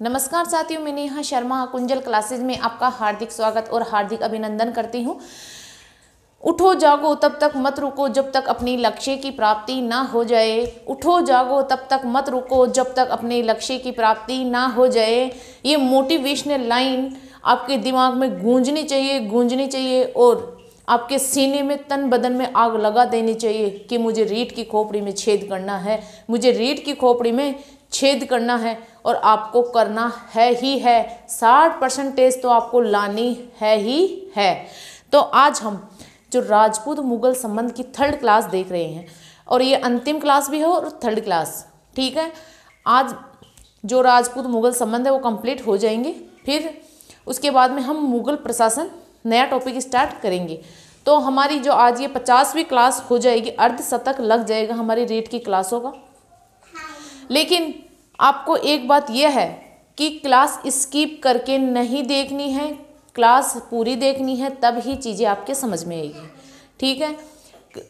नमस्कार साथियों, मैं नेहा शर्मा कुंजल क्लासेज में आपका हार्दिक स्वागत और हार्दिक अभिनंदन करती हूँ। उठो जागो तब तक मत रुको जब तक अपनी लक्ष्य की प्राप्ति ना हो जाए। उठो जागो तब तक मत रुको जब तक अपने लक्ष्य की प्राप्ति ना हो जाए। ये मोटिवेशनल लाइन आपके दिमाग में गूंजनी चाहिए और आपके सीने में तन बदन में आग लगा देनी चाहिए कि मुझे रीढ़ की खोपड़ी में छेद करना है, मुझे रीढ़ की खोपड़ी में छेद करना है और आपको करना है ही है। 60% तो आपको लानी है ही है। तो आज हम जो राजपूत मुगल संबंध की 3rd क्लास देख रहे हैं और ये अंतिम क्लास भी है और 3rd क्लास, ठीक है। आज जो राजपूत मुगल संबंध है वो कंप्लीट हो जाएंगे, फिर उसके बाद में हम मुगल प्रशासन नया टॉपिक स्टार्ट करेंगे। तो हमारी जो आज ये 50वीं क्लास हो जाएगी, अर्धशतक लग जाएगा हमारी रीट की क्लासों का। लेकिन आपको एक बात यह है कि क्लास स्किप करके नहीं देखनी है, क्लास पूरी देखनी है, तब ही चीज़ें आपके समझ में आएगी, ठीक है।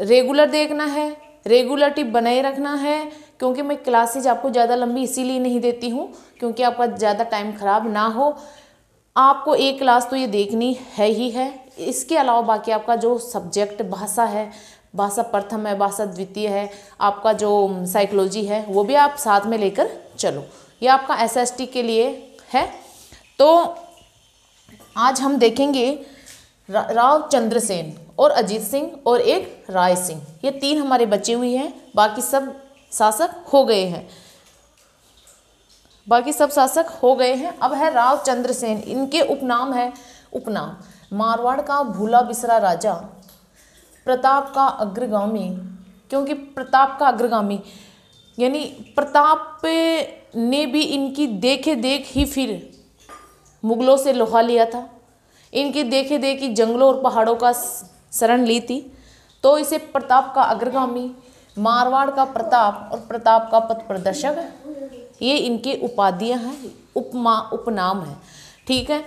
रेगुलर देखना है, रेगुलरिटी बनाए रखना है, क्योंकि मैं क्लासेज आपको ज़्यादा लंबी इसीलिए नहीं देती हूँ क्योंकि आपका ज़्यादा टाइम खराब ना हो। आपको एक क्लास तो ये देखनी है ही है। इसके अलावा बाकी आपका जो सब्जेक्ट भाषा है, भाषा प्रथम है, भाषा द्वितीय है, आपका जो साइकोलॉजी है वो भी आप साथ में लेकर चलो। ये आपका एसएसटी के लिए है। तो आज हम देखेंगे राव चंद्रसेन और अजीत सिंह और एक राय सिंह, ये 3 हमारे बचे हुए हैं, बाकी सब शासक हो गए हैं, अब है राव चंद्रसेन। इनके उपनाम है, उपनाम मारवाड़ का भूला बिसरा राजा, प्रताप का अग्रगामी, क्योंकि प्रताप का अग्रगामी यानी प्रताप ने भी इनकी देखे देख ही फिर मुगलों से लोहा लिया था, इनकी देखे देख ही जंगलों और पहाड़ों का शरण ली थी। तो इसे प्रताप का अग्रगामी, मारवाड़ का प्रताप और प्रताप का पथ प्रदर्शक, ये इनके उपाधियां हैं, उपनाम है, ठीक है।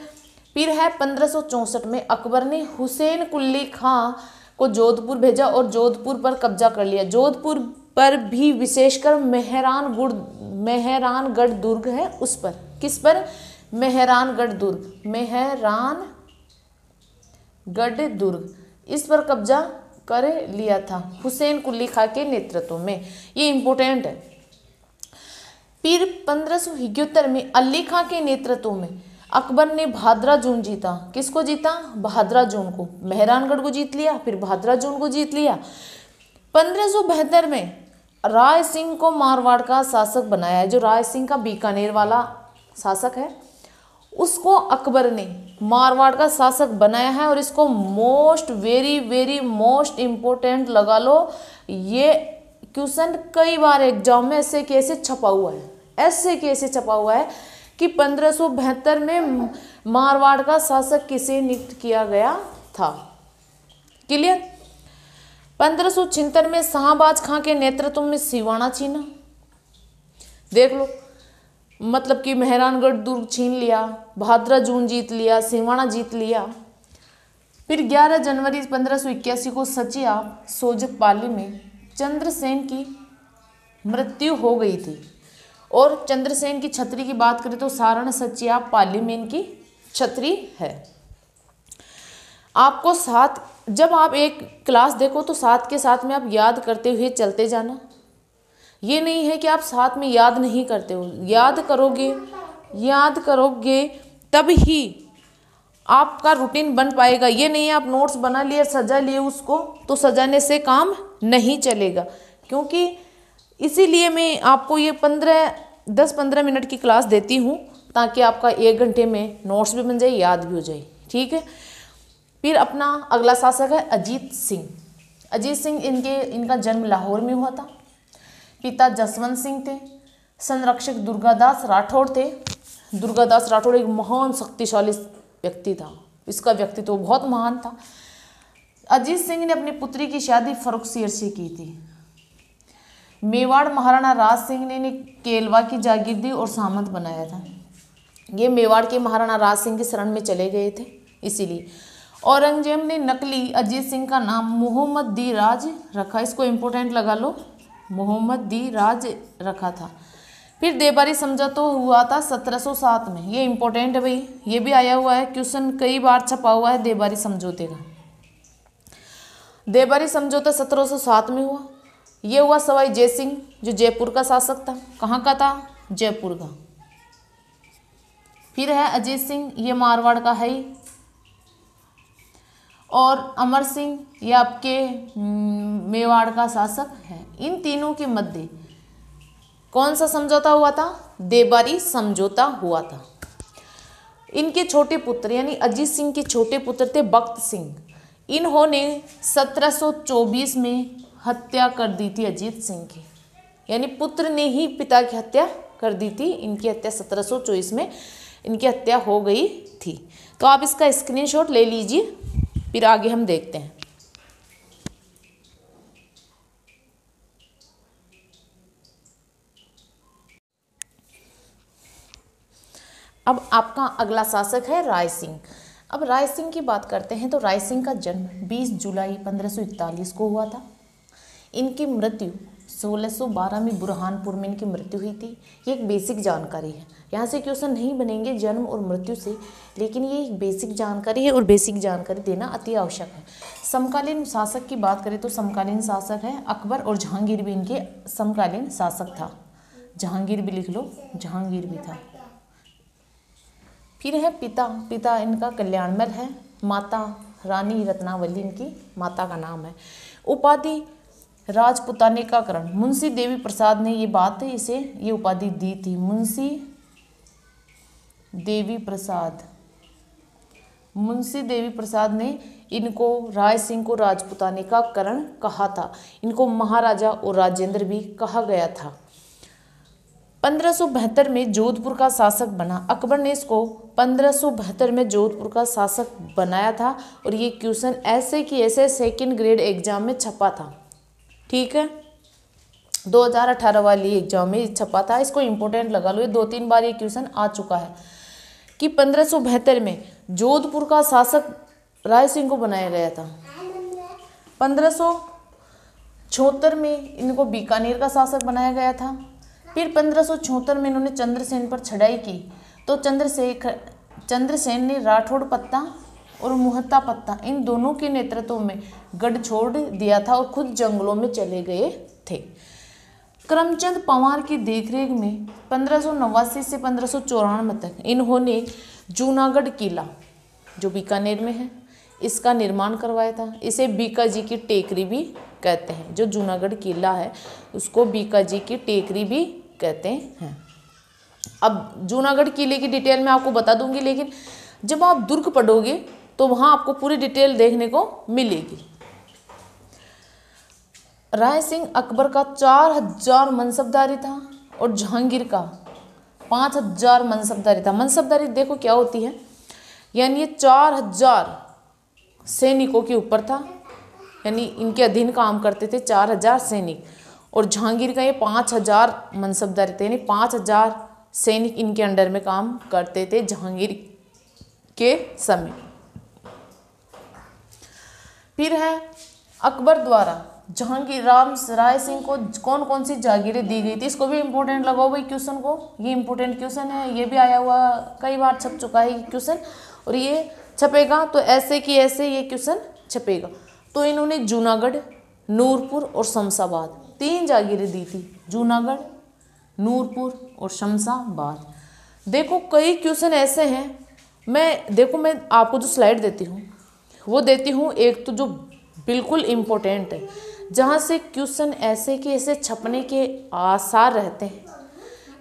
फिर है 1564 में अकबर ने हुसैन कुल्ली खां को जोधपुर भेजा और जोधपुर पर कब्जा कर लिया। जोधपुर पर भी विशेषकर मेहरानगढ़ दुर्ग है, उस पर, किस पर? मेहरानगढ़ दुर्ग, इस पर कब्जा कर लिया था हुसैन कुल्ली खां के नेतृत्व में। ये इंपॉर्टेंट है। फिर 1571 में अली खां के नेतृत्व में अकबर ने भादरा जून जीता। किसको जीता? भादरा जून को। मेहरानगढ़ को जीत लिया, फिर भादरा जून को जीत लिया। 1572 में राय सिंह को मारवाड़ का शासक बनाया है। जो राय सिंह का बीकानेर वाला शासक है उसको अकबर ने मारवाड़ का शासक बनाया है। और इसको वेरी मोस्ट इम्पोर्टेंट लगा लो, ये क्वेश्चन कई बार एग्जाम में ऐसे कैसे छपा हुआ है कि 1572 में मारवाड़ का शासक किसे नियुक्त किया गया था। क्लियर? 1576 में शाहबाज खां के नेतृत्व में सिवाना छीना। देख लो, मतलब कि मेहरानगढ़ दुर्ग छीन लिया, भादरा जून जीत लिया, सिवाना जीत लिया। फिर 11 जनवरी 1581 को सचिया सोजत पाली में चंद्रसेन की मृत्यु हो गई थी। और चंद्रसेन की छतरी की बात करें तो सारण सचिया पाली में इनकी छतरी है। आपको साथ, जब आप एक क्लास देखो तो साथ के साथ में आप याद करते हुए चलते जाना। ये नहीं है कि आप साथ में याद नहीं करते हो, याद करोगे तब ही आपका रूटीन बन पाएगा। ये नहीं है आप नोट्स बना लिए, सजा लिए उसको, तो सजाने से काम नहीं चलेगा। क्योंकि इसीलिए मैं आपको ये 10-15 मिनट की क्लास देती हूँ ताकि आपका 1 घंटे में नोट्स भी बन जाए, याद भी हो जाए, ठीक है। फिर अपना अगला शासक है अजीत सिंह। इनका जन्म लाहौर में हुआ था। पिता जसवंत सिंह थे, संरक्षक दुर्गादास राठौड़ थे। दुर्गादास राठौड़ एक महान शक्तिशाली व्यक्ति था, इसका व्यक्तित्व बहुत महान था। अजीत सिंह ने अपनी पुत्री की शादी फर्रुखसियर से की थी। मेवाड़ महाराणा राज सिंह ने केलवा की जागीर दी और सामंत बनाया था। ये मेवाड़ के महाराणा राज सिंह की शरण में चले गए थे, इसीलिए औरंगजेब ने नकली अजीत सिंह का नाम मोहम्मद दी राज रखा। इसको इम्पोर्टेंट लगा लो, मोहम्मद दी राज रखा था। फिर देबारी समझौता हुआ था 1707 में, ये इंपॉर्टेंट है भाई, ये भी आया हुआ है क्वेश्चन, कई बार छपा हुआ है देबारी समझौते का। देबारी समझौता 1707 में हुआ। ये हुआ सवाई जय सिंह जो जयपुर का शासक था। कहाँ का था? जयपुर का। फिर है अजीत सिंह, ये मारवाड़ का है ही। और अमर सिंह ये आपके मेवाड़ का शासक है। इन तीनों के मध्य कौन सा समझौता हुआ था? देबारी समझौता हुआ था। इनके छोटे पुत्र यानी अजीत सिंह के छोटे पुत्र थे बख्त सिंह। इन्होंने 1724 में हत्या कर दी थी अजीत सिंह की, यानी पुत्र ने ही पिता की हत्या कर दी थी। इनकी हत्या 1724 में इनकी हत्या हो गई थी। तो आप इसका स्क्रीनशॉट ले लीजिए, फिर आगे हम देखते हैं। अब आपका अगला शासक है राय सिंह। अब राय सिंह की बात करते हैं तो राय सिंह का जन्म 20 जुलाई 1541 को हुआ था। इनकी मृत्यु 1612 में बुरहानपुर में इनकी मृत्यु हुई थी। ये एक बेसिक जानकारी है, यहाँ से क्वेश्चन नहीं बनेंगे जन्म और मृत्यु से, लेकिन ये एक बेसिक जानकारी है और बेसिक जानकारी देना अति आवश्यक है। समकालीन शासक की बात करें तो समकालीन शासक है अकबर, और जहांगीर भी इनके समकालीन शासक था। जहांगीर भी लिख लो, जहांगीर भी था। फिर है पिता। पिता इनका कल्याणमल है, माता रानी रत्नावली इनकी माता का नाम है। उपाधि राजपुतानिकाकरण, मुंशी देवी प्रसाद ने ये उपाधि दी थी। मुंशी देवी प्रसाद ने इनको राय सिंह को राजपुतानिकाकरण कहा था। इनको महाराजा और राजेंद्र भी कहा गया था। 1572 में जोधपुर का शासक बना। अकबर ने इसको 1572 में जोधपुर का शासक बनाया था, और ये क्वेश्चन ऐसे कि ऐसे सेकंड ग्रेड एग्जाम में छपा था। ठीक है, 2018 वाली एग्जाम में छपा था। इसको इम्पोर्टेंट लगा लो, ये 2-3 बार ये क्वेश्चन आ चुका है कि 1572 में जोधपुर का शासक राय सिंह को बनाया गया था। 1576 में इनको बीकानेर का शासक बनाया गया था। फिर 1574 में इन्होंने चंद्रसेन पर चढ़ाई की, तो चंद्रसेन ने राठौड़ पत्ता और मुहत्ता पत्ता इन दोनों के नेतृत्व में गढ़ छोड़ दिया था और खुद जंगलों में चले गए थे। करमचंद पवार की देखरेख में 1589 से 1594 तक इन्होंने जूनागढ़ किला जो बीकानेर में है इसका निर्माण करवाया था। इसे बीका जी की टेकरी भी कहते हैं। जो जूनागढ़ किला है उसको बीका जी की टेकरी भी कहते हैं। अब जूनागढ़ किले की डिटेल मैं आपको बता दूंगी, लेकिन जब आप दुर्ग पढ़ोगे तो वहां आपको पूरी डिटेल देखने को मिलेगी। राय सिंह अकबर का 4000 मनसबदारी था और जहांगीर का 5000 मनसबदारी था। मनसबदारी देखो क्या होती है, यानी ये 4000 सैनिकों के ऊपर था, यानी इनके अधीन काम करते थे 4000 सैनिक, और जहांगीर का ये 5000 मनसबदारी थे, यानी 5000 सैनिक इनके अंडर में काम करते थे जहांगीर के समय। फिर है अकबर द्वारा जहांगीर राय सिंह को कौन कौन सी जागीरें दी गई थी, इसको भी इम्पोर्टेंट लगाओ भाई क्वेश्चन को। ये इम्पोर्टेंट क्वेश्चन है, ये भी आया हुआ कई बार छप चुका है ये क्वेश्चन, और ये छपेगा तो ऐसे कि ऐसे ये क्वेश्चन छपेगा। तो इन्होंने जूनागढ़, नूरपुर और शमशाबाद 3 जागीरें दी थी, जूनागढ़, नूरपुर और शमशाबाद। देखो कई क्वेश्चन ऐसे हैं, मैं आपको जो स्लाइड देती हूँ वो देती हूँ एक तो जो बिल्कुल इम्पोर्टेंट है, जहाँ से क्वेश्चन ऐसे कि ऐसे छपने के आसार रहते हैं।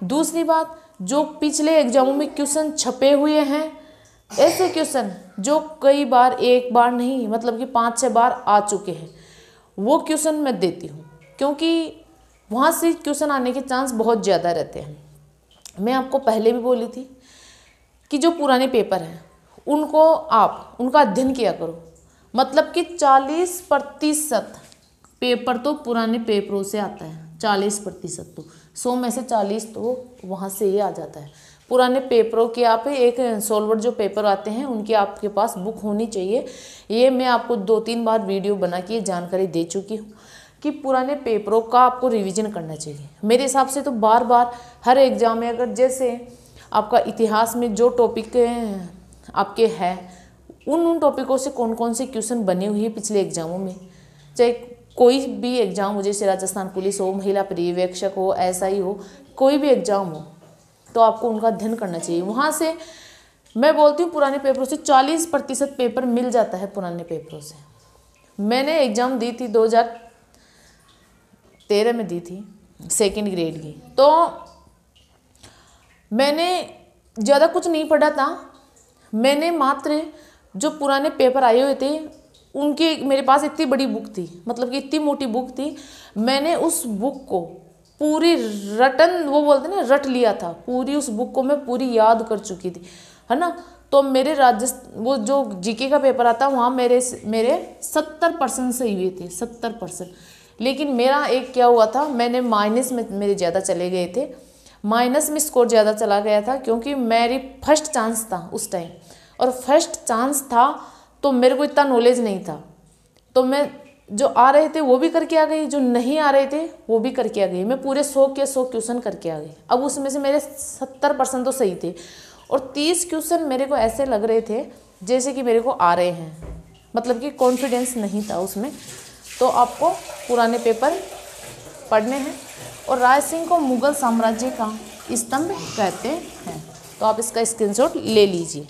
दूसरी बात, जो पिछले एग्जामों में क्वेश्चन छपे हुए हैं, ऐसे क्वेश्चन जो कई बार, एक बार नहीं मतलब कि 5-6 बार आ चुके हैं, वो क्वेश्चन मैं देती हूँ, क्योंकि वहाँ से क्वेश्चन आने के चांस बहुत ज़्यादा रहते हैं। मैं आपको पहले भी बोली थी कि जो पुराने पेपर हैं उनका अध्ययन किया करो, मतलब कि 40% पेपर तो पुराने पेपरों से आता है। 40% तो 100 में से 40 तो वहाँ से ही आ जाता है। पुराने पेपरों के आप एक सॉल्वर जो पेपर आते हैं उनकी आपके पास बुक होनी चाहिए। ये मैं आपको 2-3 बार वीडियो बना के जानकारी दे चुकी हूँ। कि पुराने पेपरों का आपको रिवीजन करना चाहिए। मेरे हिसाब से तो बार बार हर एग्ज़ाम में, अगर जैसे आपका इतिहास में जो टॉपिक आपके हैं, उन टॉपिकों से कौन कौन से क्वेश्चन बने हुए हैं पिछले एग्जामों में, चाहे कोई भी एग्ज़ाम हो, जैसे राजस्थान पुलिस हो, महिला पर्यवेक्षक हो, SI हो, कोई भी एग्ज़ाम हो, तो आपको उनका अध्ययन करना चाहिए। वहाँ से मैं बोलती हूँ पुराने पेपरों से 40% पेपर मिल जाता है पुराने पेपरों से। मैंने एग्ज़ाम दी थी 2013 में दी थी, 2nd ग्रेड की, तो मैंने ज़्यादा कुछ नहीं पढ़ा था। मैंने मात्र जो पुराने पेपर आए हुए थे उनकी, मेरे पास इतनी बड़ी बुक थी, मतलब कि इतनी मोटी बुक थी, मैंने उस बुक को पूरी रटन, वो बोलते ना, रट लिया था। पूरी उस बुक को मैं पूरी याद कर चुकी थी, है ना। तो मेरे वो जो GK का पेपर आता, वहाँ मेरे 70% सही हुए थे, 70%। लेकिन मेरा एक क्या हुआ था, मैंने माइनस में मेरे ज़्यादा चले गए थे, माइनस में स्कोर ज़्यादा चला गया था, क्योंकि मेरी फर्स्ट चांस था उस टाइम, और फर्स्ट चांस था तो मेरे को इतना नॉलेज नहीं था, तो मैं जो आ रहे थे वो भी करके आ गई, जो नहीं आ रहे थे वो भी करके आ गई। मैं पूरे 100 के 100 क्वेश्चन करके आ गई। अब उसमें से मेरे 70% तो सही थे, और 30 क्वेश्चन मेरे को ऐसे लग रहे थे जैसे कि मेरे को आ रहे हैं, मतलब कि कॉन्फिडेंस नहीं था उसमें। तो आपको पुराने पेपर पढ़ने हैं। और राय सिंह को मुगल साम्राज्य का स्तंभ कहते हैं, तो आप इसका स्क्रीनशॉट ले लीजिए।